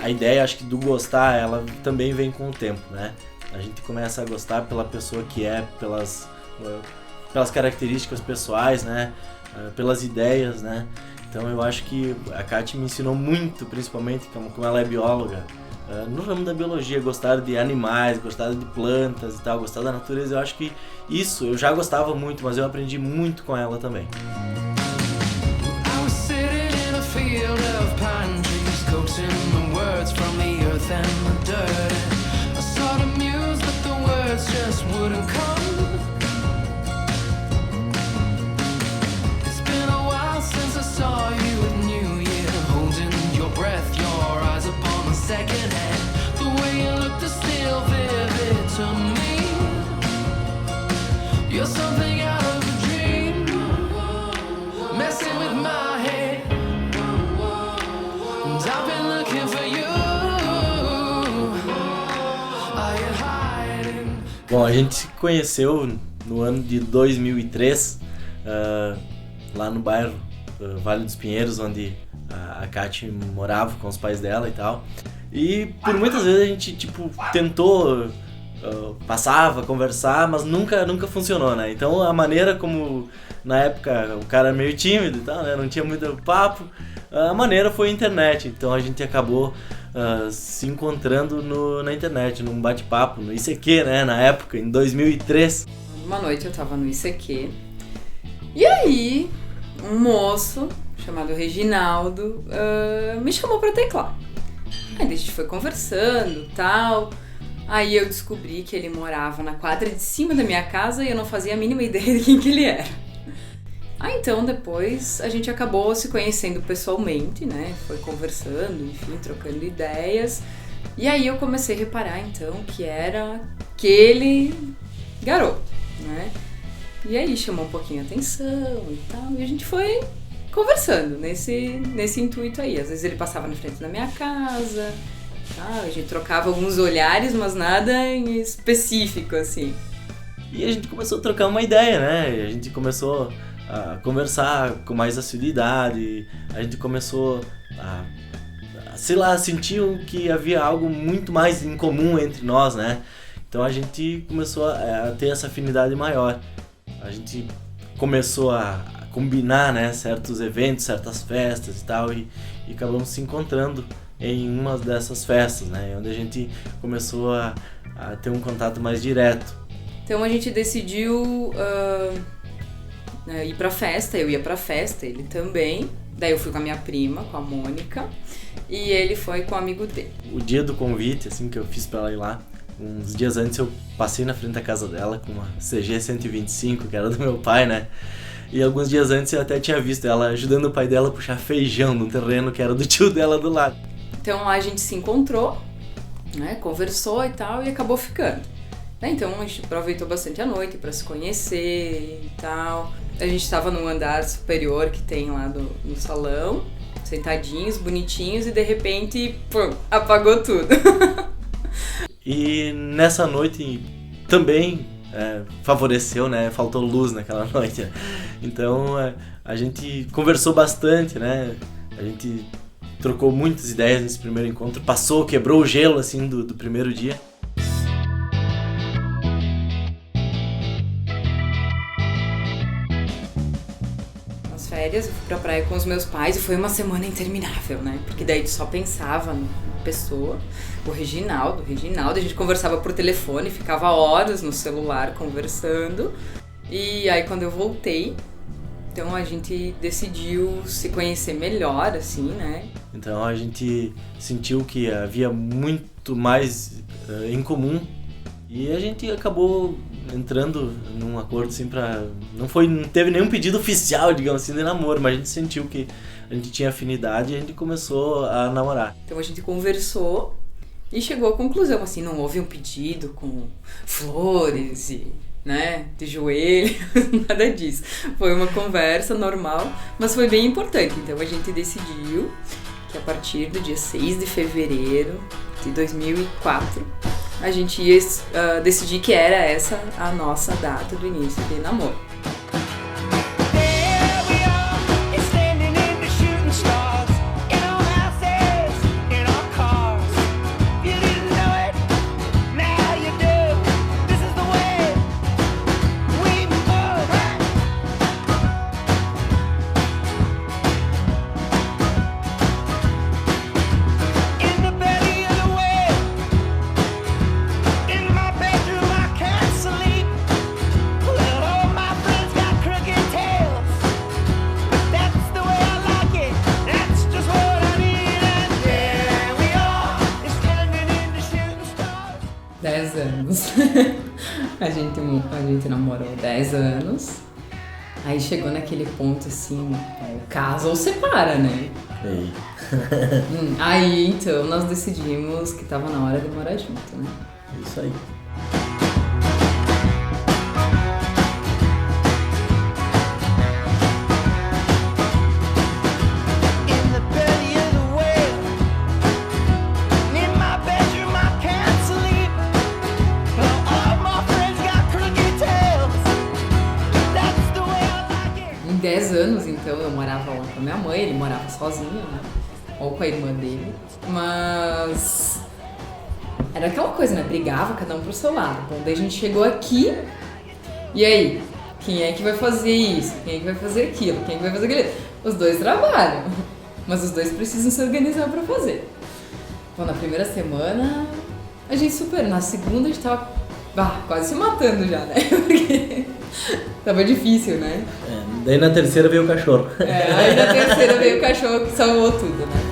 a ideia, acho que do gostar, ela também vem com o tempo, né? A gente começa a gostar pela pessoa que é, pelas características pessoais, né? Pelas ideias, né? Então eu acho que a Kati me ensinou muito, principalmente como ela é bióloga, no ramo da biologia, gostar de animais, gostar de plantas e tal, gostar da natureza. Eu acho que isso eu já gostava muito, mas eu aprendi muito com ela também. Bom, a gente se conheceu no ano de 2003, lá no bairro Vale dos Pinheiros, onde a Kati morava com os pais dela e tal. E por muitas vezes a gente tentou, passava, conversar, mas nunca funcionou, né? Então a maneira como, na época, o cara era meio tímido e tal, né? Não tinha muito papo, a maneira foi a internet. Então a gente acabou se encontrando na internet, num bate-papo, no ICQ, né? Na época, em 2003. Uma noite eu tava no ICQ, e aí um moço chamado Reginaldo me chamou pra teclar. Aí a gente foi conversando e tal. Aí eu descobri que ele morava na quadra de cima da minha casa e eu não fazia a mínima ideia de quem que ele era. Aí então depois a gente acabou se conhecendo pessoalmente, né? Foi conversando, enfim, trocando ideias. E aí eu comecei a reparar então que era aquele garoto, né? E aí chamou um pouquinho a atenção e tal. E a gente foi conversando nesse intuito aí. Às vezes ele passava na frente da minha casa, tá? A gente trocava alguns olhares, mas nada em específico, assim. E a gente começou a trocar uma ideia, né? A gente começou a conversar com mais assiduidade, a gente começou a sentir que havia algo muito mais em comum entre nós, né? Então a gente começou a ter essa afinidade maior. A gente começou a combinar, né, certos eventos, certas festas e tal, e acabamos se encontrando em uma dessas festas, né, onde a gente começou a ter um contato mais direto. Então a gente decidiu ir pra festa, eu ia pra festa, ele também. Daí eu fui com a minha prima, com a Mônica, e ele foi com o amigo dele. O dia do convite, assim, que eu fiz pra ela ir lá, uns dias antes eu passei na frente da casa dela com uma CG 125, que era do meu pai, né? E alguns dias antes eu até tinha visto ela ajudando o pai dela a puxar feijão num terreno que era do tio dela do lado. Então lá a gente se encontrou, né? Conversou e tal, e acabou ficando. Então a gente aproveitou bastante a noite pra se conhecer e tal. A gente estava no andar superior que tem lá no salão, sentadinhos, bonitinhos, e de repente, pum, apagou tudo. E nessa noite também favoreceu, né? Faltou luz naquela noite. Né? Então a gente conversou bastante, né? A gente trocou muitas ideias nesse primeiro encontro, quebrou o gelo assim do primeiro dia. Nas férias eu fui pra praia com os meus pais e foi uma semana interminável, né? Porque daí só pensava na pessoa, o Reginaldo, a gente conversava por telefone, ficava horas no celular conversando. E aí quando eu voltei, então a gente decidiu se conhecer melhor, assim, né? Então a gente sentiu que havia muito mais em comum e a gente acabou entrando num acordo assim não teve nenhum pedido oficial, digamos assim, de namoro, mas a gente sentiu que a gente tinha afinidade e a gente começou a namorar. Então a gente conversou e chegou à conclusão, assim, não houve um pedido com flores e, né, de joelho, nada disso. Foi uma conversa normal, mas foi bem importante. Então a gente decidiu que a partir do dia 6 de fevereiro de 2004, a gente ia decidir que era essa a nossa data do início de namoro. anos. A gente namorou 10 anos. Aí chegou naquele ponto assim, casa ou separa, né? Ei. Aí então nós decidimos que tava na hora de morar junto, né? Isso aí. Em 10 anos, então, eu morava lá com a minha mãe, ele morava sozinho, né? Ou com a irmã dele. Mas era aquela coisa, né? Brigava cada um pro seu lado. Bom, daí a gente chegou aqui, e aí? Quem é que vai fazer isso? Quem é que vai fazer aquilo? Quem é que vai fazer aquilo? Os dois trabalham, mas os dois precisam se organizar pra fazer. Bom, na primeira semana, a gente superou. Na segunda, a gente tava quase se matando já, né? Porque tava difícil, né? Daí na terceira veio o cachorro. Aí na terceira veio o cachorro que salvou tudo, né?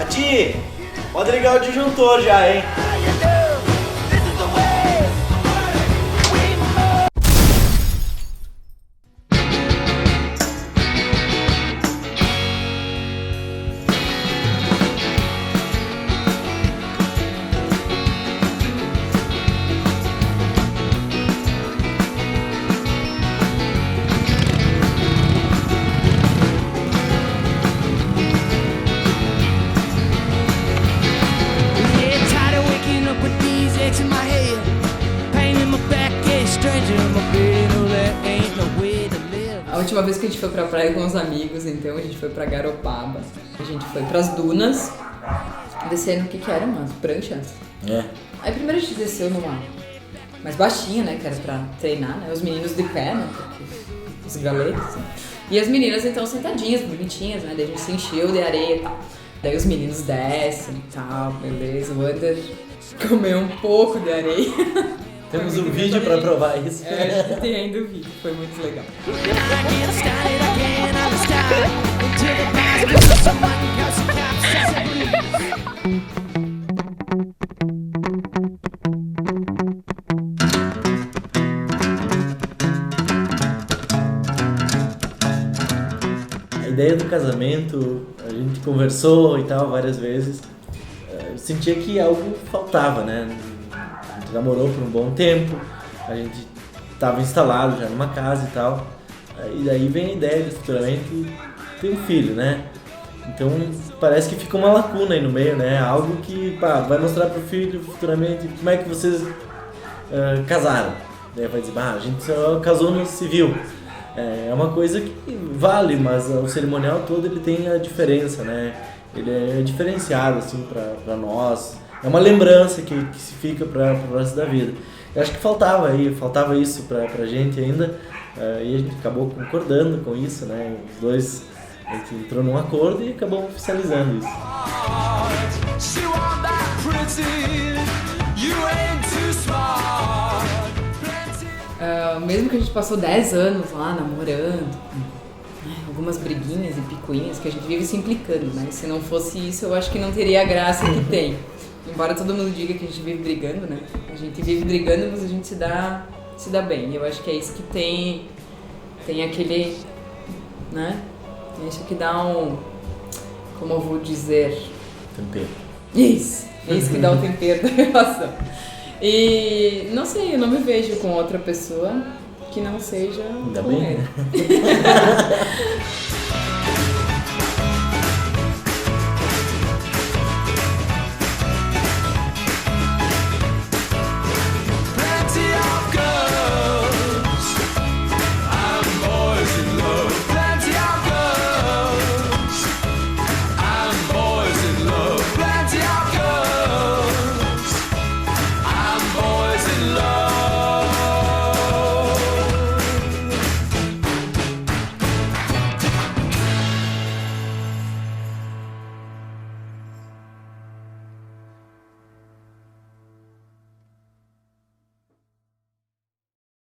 Ati, pode ligar o disjuntor já, hein? A última vez que a gente foi pra praia com os amigos, então a gente foi pra Garopaba, a gente foi pras dunas, descendo o que era? Umas pranchas. Aí primeiro a gente desceu numa mais baixinha, né, que era pra treinar, né, os meninos de pé, né, porque os galetes, assim. E as meninas então sentadinhas, bonitinhas, né, daí a gente se encheu de areia e tal. Daí os meninos descem e tal, beleza, o Wander comeu um pouco de areia. Temos um vídeo pra provar isso. Tem ainda o vídeo, foi muito legal. A ideia do casamento, a gente conversou e tal várias vezes. Eu sentia que algo faltava, né? A gente namorou por um bom tempo, a gente estava instalado já numa casa e tal. E daí vem a ideia de futuramente ter um filho, né? Então parece que fica uma lacuna aí no meio, né? Algo que vai mostrar pro filho futuramente como é que vocês casaram. Daí vai dizer, a gente só casou no civil. É uma coisa que vale, mas o cerimonial todo ele tem a diferença, né? Ele é diferenciado assim pra nós. É uma lembrança que se fica para o resto da vida. Eu acho que faltava isso pra gente ainda, e a gente acabou concordando com isso, né? Os dois, a gente entrou num acordo e acabou oficializando isso. Mesmo que a gente passou 10 anos lá namorando, algumas briguinhas e picuinhas que a gente vive se implicando, né? Se não fosse isso, eu acho que não teria a graça que tem. Embora todo mundo diga que a gente vive brigando, né? A gente vive brigando, mas a gente se dá bem. Eu acho que é isso que tem aquele, né? É isso que dá como eu vou dizer? Tempero. Isso que dá o tempero da relação. E não sei, eu não me vejo com outra pessoa que não seja Ainda com bem, ele. né?